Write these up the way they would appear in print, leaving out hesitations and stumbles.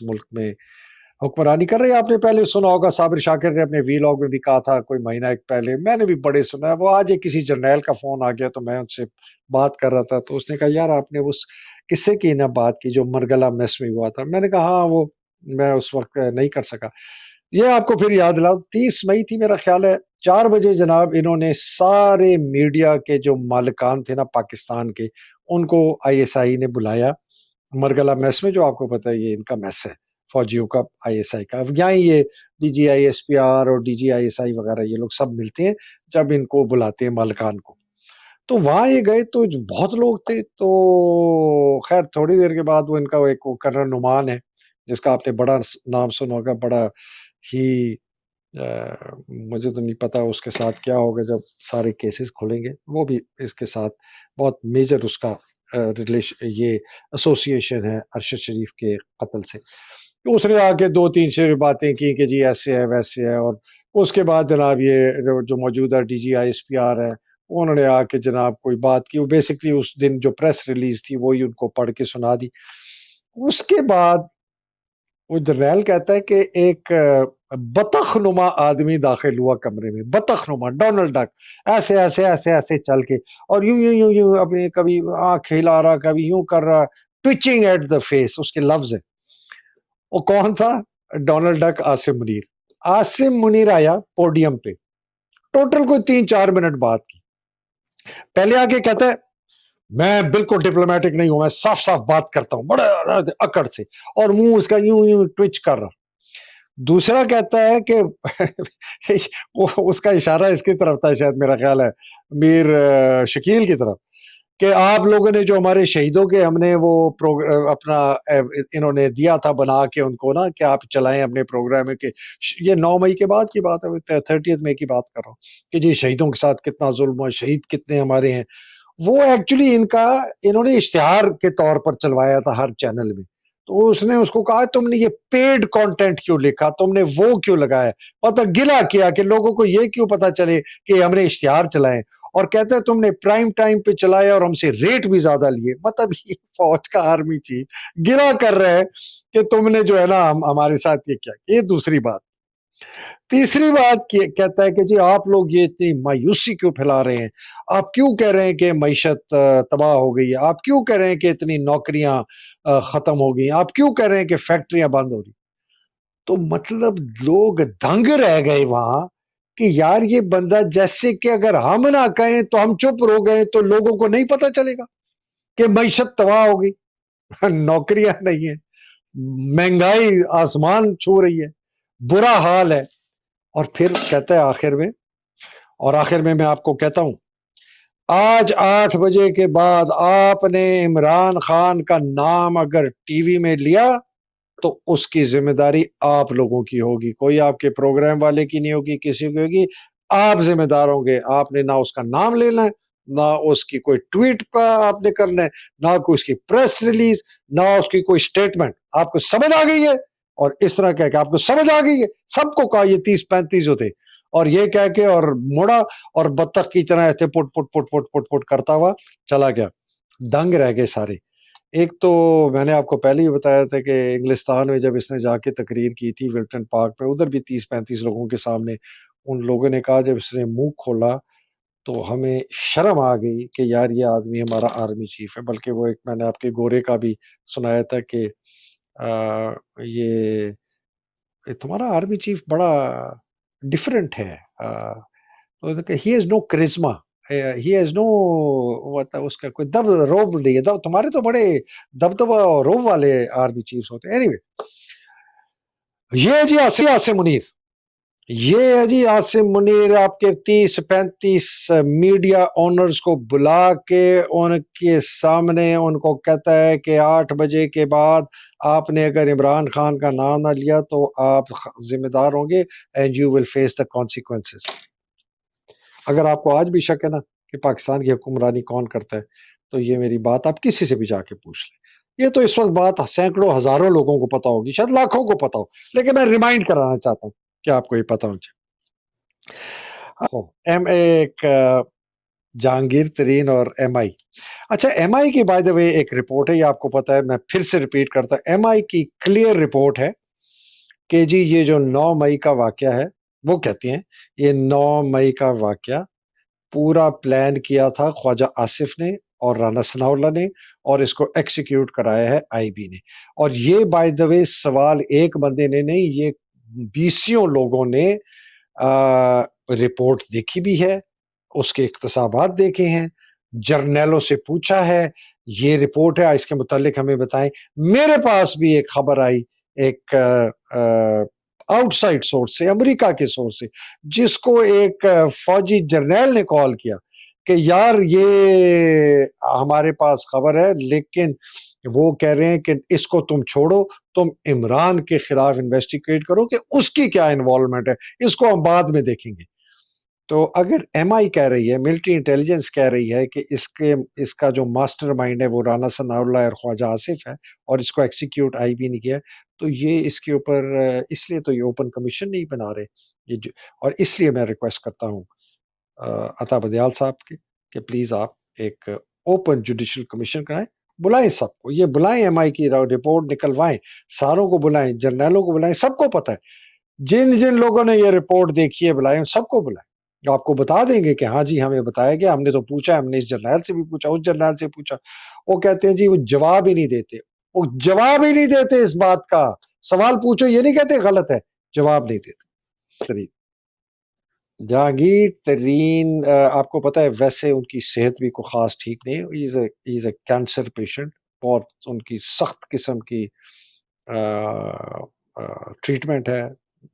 मुल्क में हुक्मरानी कर रही है। आपने पहले सुना होगा, साबिर शाकिर ने अपने वीलॉग में भी कहा था कोई महीना एक पहले, मैंने भी बड़े सुना है। वो आज एक किसी जर्नैल का फोन आ गया तो मैं उनसे बात कर रहा था, तो उसने कहा यार आपने उस किस्से की ना बात की जो मरगला मेस में हुआ था। मैंने कहा हाँ वो मैं उस वक्त नहीं कर सका। ये आपको फिर याद दिलाओ, 30 मई थी मेरा ख्याल है, 4 बजे जनाब इन्होंने सारे मीडिया के जो मालिकान थे ना पाकिस्तान के, उनको आईएसआई ने बुलाया मरगला मेस में। जो आपको पता है ये इनका मेस है फौजियों का, आईएसआई का। अब यहाँ ये डीजीआईएसपीआर और डीजीआईएसआई वगैरह ये लोग सब मिलते हैं जब इनको बुलाते हैं मालिकान को। तो वहां ये गए तो बहुत लोग थे। तो खैर थोड़ी देर के बाद वो इनका एक वो कर्नल नुमान है, जिसका आपने बड़ा नाम सुना होगा, बड़ा ही मुझे तो नहीं पता उसके साथ क्या होगा जब सारे केसेस खुलेंगे। वो भी इसके साथ बहुत मेजर उसका रिलेशन, ये एसोसिएशन है अरशद शरीफ के कत्ल से। तो उसने आके 2-3 बातें की कि जी ऐसे है वैसे है। और उसके बाद जनाब ये जो मौजूदा डीजीआईएसपीआर है, उन्होंने आके जनाब कोई बात की। वो बेसिकली उस दिन जो प्रेस रिलीज थी वही उनको पढ़ के सुना दी। उसके बाद वो जर्नैल कहता है कि एक बतख नुमा आदमी दाखिल हुआ कमरे में, बतख नुमा डोनाल्ड डक, ऐसे ऐसे ऐसे ऐसे चल के, और यूं यूं यूं यूं अपने कभी आंख हिला रहा, कभी यूं कर रहा, ट्विचिंग एट द फेस, उसके लफ्ज है। वो कौन था? Donald Duck, Asim Munir. आसिम मुनीर आया पोडियम पे, टोटल कोई 3-4 मिनट बात की। पहले आके कहता है मैं बिल्कुल डिप्लोमेटिक नहीं हूं, मैं साफ साफ बात करता हूं बड़ा अकड़ से, और मुंह उसका यूं यूं ट्विच कर रहा। दूसरा कहता है कि वो उसका इशारा इसकी तरफ था शायद, मेरा ख्याल है मीर शकील की तरफ, कि आप लोगों ने जो हमारे शहीदों के हमने वो अपना इन्होंने दिया था बना के उनको ना कि आप चलाएं अपने प्रोग्राम में, कि ये 9 मई के बाद की बात है, 30 मई की बात कर रहा हूँ, कि जी शहीदों के साथ कितना जुल्म है, शहीद कितने हमारे हैं। वो एक्चुअली इनका इन्होंने इश्तिहार के तौर पर चलवाया था हर चैनल में। तो उसने उसको कहा तुमने ये पेड कंटेंट क्यों लिखा, तुमने वो क्यों लगाया, मतलब गिला किया कि लोगों को ये क्यों पता चले कि हमने इश्तिहार चलाए। और कहते हैं तुमने प्राइम टाइम पे चलाया और हमसे रेट भी ज्यादा लिए। मतलब ये फौज का आर्मी चीफ गिला कर रहे हैं कि तुमने जो है ना हमारे साथ ये क्या। ये दूसरी बात। तीसरी बात कहता है कि जी आप लोग ये इतनी मायूसी क्यों फैला रहे हैं, आप क्यों कह रहे हैं कि मईशत तबाह हो गई है, आप क्यों कह रहे हैं कि इतनी नौकरियां खत्म हो गई, आप क्यों कह रहे हैं कि फैक्ट्रियां बंद हो रही। तो मतलब लोग दंग रह गए वहां कि यार ये बंदा, जैसे कि अगर हम ना कहें तो हम चुप रह गए तो लोगों को नहीं पता चलेगा कि मईशत तबाह हो गई, नौकरियां नहीं है, महंगाई आसमान छू रही है, बुरा हाल है। और फिर कहता है आखिर में, और आखिर में मैं आपको कहता हूं, आज 8 बजे के बाद आपने इमरान खान का नाम अगर टीवी में लिया तो उसकी जिम्मेदारी आप लोगों की होगी, कोई आपके प्रोग्राम वाले की नहीं होगी, किसी की होगी। आप जिम्मेदार होंगे। आपने ना उसका नाम लेना है, ना उसकी कोई ट्वीट का आपने करना है, ना कोई उसकी प्रेस रिलीज, ना उसकी कोई स्टेटमेंट। आपको समझ आ गई है? और इस तरह कह के आपको समझ आ गई है, सबको कहा ये 30-35 होते, और ये कह के और मुड़ा, और बत्तख की तरह ऐसे put put put put put put करता हुआ चला गया। दंग रह गए सारे। एक तो मैंने आपको पहले ही बताया था कि इंग्लिस्तान में जब इसने जाके तकरीर की थी विल्टन पार्क में, उधर भी 30-35 लोगों के सामने उन लोगों ने कहा, जब इसने मुंह खोला तो हमें शर्म आ गई कि यार ये आदमी हमारा आर्मी चीफ है। बल्कि वो एक मैंने आपके गोरे का भी सुनाया था कि ये तुम्हारा आर्मी चीफ बड़ा डिफरेंट है, ही हैज नो करिश्मा, ही हैज नो, मतलब उसका कोई दब रोब नहीं है। दब तुम्हारे तो बड़े दबदबा और रोब वाले आर्मी चीफ्स होते हैं। एनीवे, ये है जी आसिम मुनीर, ये है जी आसिम मुनीर। आपके 30-35 मीडिया ओनर्स को बुला के उनके सामने उनको कहता है कि 8 बजे के बाद आपने अगर इमरान खान का नाम ना लिया तो आप जिम्मेदार होंगे, and you will face the consequences. अगर आपको आज भी शक है ना कि पाकिस्तान की हुक्मरानी कौन करता है, तो ये मेरी बात आप किसी से भी जाके पूछ लें। ये तो इस वक्त बात सैकड़ों हजारों लोगों को पता होगी, शायद लाखों को पता हो, लेकिन मैं रिमाइंड कराना चाहता हूं कि आपको ये पता होना चाहिए। एक جہانگیر ترین اور ایم آئی. اچھا ایم آئی کی بائی دا وے ایک رپورٹ ہے، یہ آپ کو پتا ہے، میں پھر سے ریپیٹ کرتا ہوں، ایم آئی کی کلیئر رپورٹ ہے کہ جی یہ جو 9 مئی کا واقعہ ہے، وہ کہتے ہیں یہ 9 مئی کا واقعہ پورا پلان کیا تھا خواجہ آصف نے اور رانا ثناء اللہ نے، اور اس کو ایکسیکیوٹ کرایا ہے آئی بی نے. اور یہ بائی دا وے سوال ایک بندے نے نہیں، یہ 20 لوگوں نے رپورٹ دیکھی بھی ہے، اس کے اقتصابات دیکھے ہیں، جرنیلوں سے پوچھا ہے، یہ رپورٹ ہے، اس کے متعلق ہمیں بتائیں. میرے پاس بھی ایک خبر آئی ایک آؤٹ سائڈ سورس سے، امریکہ کے سورس سے، جس کو ایک فوجی جرنیل نے کال کیا کہ یار یہ ہمارے پاس خبر ہے، لیکن وہ کہہ رہے ہیں کہ اس کو تم چھوڑو، تم عمران کے خلاف انویسٹیگیٹ کرو کہ اس کی کیا انوالومنٹ ہے، اس کو ہم بعد میں دیکھیں گے. تو اگر ایم آئی کہہ رہی ہے، ملٹری انٹیلیجنس کہہ رہی ہے کہ اس کا جو ماسٹر مائنڈ ہے وہ رانا ثناء اللہ اور خواجہ آصف ہے، اور اس کو ایکسیکیوٹ آئی بی نے کیا، تو یہ اس کے اوپر اس لیے تو یہ اوپن کمیشن نہیں بنا رہے اور اس لیے میں ریکویسٹ کرتا ہوں عطا بدیال صاحب کے کہ پلیز آپ ایک اوپن جوڈیشل کمیشن کرائیں، بلائیں سب کو، یہ بلائیں ایم آئی کی رپورٹ نکلوائیں، ساروں کو بلائیں، جرنیلوں کو بلائیں، سب کو پتہ ہے، جن لوگوں نے یہ رپورٹ دیکھی ہے بلائیں، سب کو بلائیں. آپ کو بتا دیں گے کہ ہاں جی ہمیں بتایا گیا، ہم نے تو پوچھا، ہم نے اس جرنیل سے بھی پوچھا، اس جرنیل سے پوچھا. وہ کہتے ہیں جی وہ جواب ہی نہیں دیتے، وہ جواب ہی نہیں دیتے اس بات کا. سوال پوچھو یہ نہیں کہتے غلط ہے، جواب نہیں دیتے. جہانگیر ترین آپ کو پتا ہے ویسے ان کی صحت بھی کوئی خاص ٹھیک نہیں ہے، ایز اے کینسر پیشنٹ، بہت ان کی سخت قسم کی ٹریٹمنٹ ہے،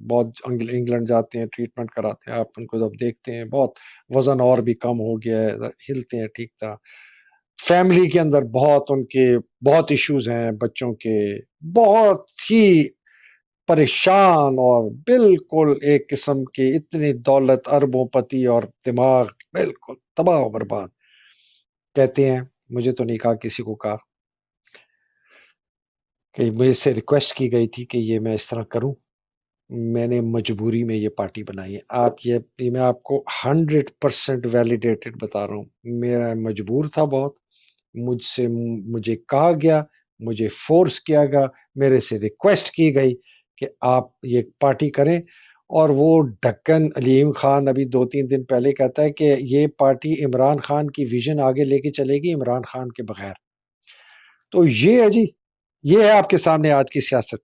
بہت انگلینڈ جاتے ہیں ٹریٹمنٹ کراتے ہیں، آپ ان کو جب دیکھتے ہیں بہت وزن اور بھی کم ہو گیا ہے، ہلتے ہیں ٹھیک طرح. فیملی کے اندر بہت ان کے بہت ایشوز ہیں، بچوں کے بہت ہی پریشان، اور بالکل ایک قسم کی اتنی دولت، اربوں پتی اور دماغ بالکل تباہ و برباد. کہتے ہیں مجھے تو نہیں کہا، کسی کو کہا کہ مجھ سے ریکویسٹ کی گئی تھی کہ یہ میں اس طرح کروں، میں نے مجبوری میں یہ پارٹی بنائی ہے. یہ میں آپ کو 100% ویلیڈیٹڈ بتا رہا ہوں، میرا مجبور تھا بہت، مجھے کہا گیا، مجھے فورس کیا گیا، میرے سے ریکویسٹ کی گئی کہ آپ یہ پارٹی کریں. اور وہ ڈھکن علیم خان ابھی 2-3 دن پہلے کہتا ہے کہ یہ پارٹی عمران خان کی ویژن آگے لے کے چلے گی عمران خان کے بغیر. تو یہ ہے جی، یہ ہے آپ کے سامنے آج کی سیاست.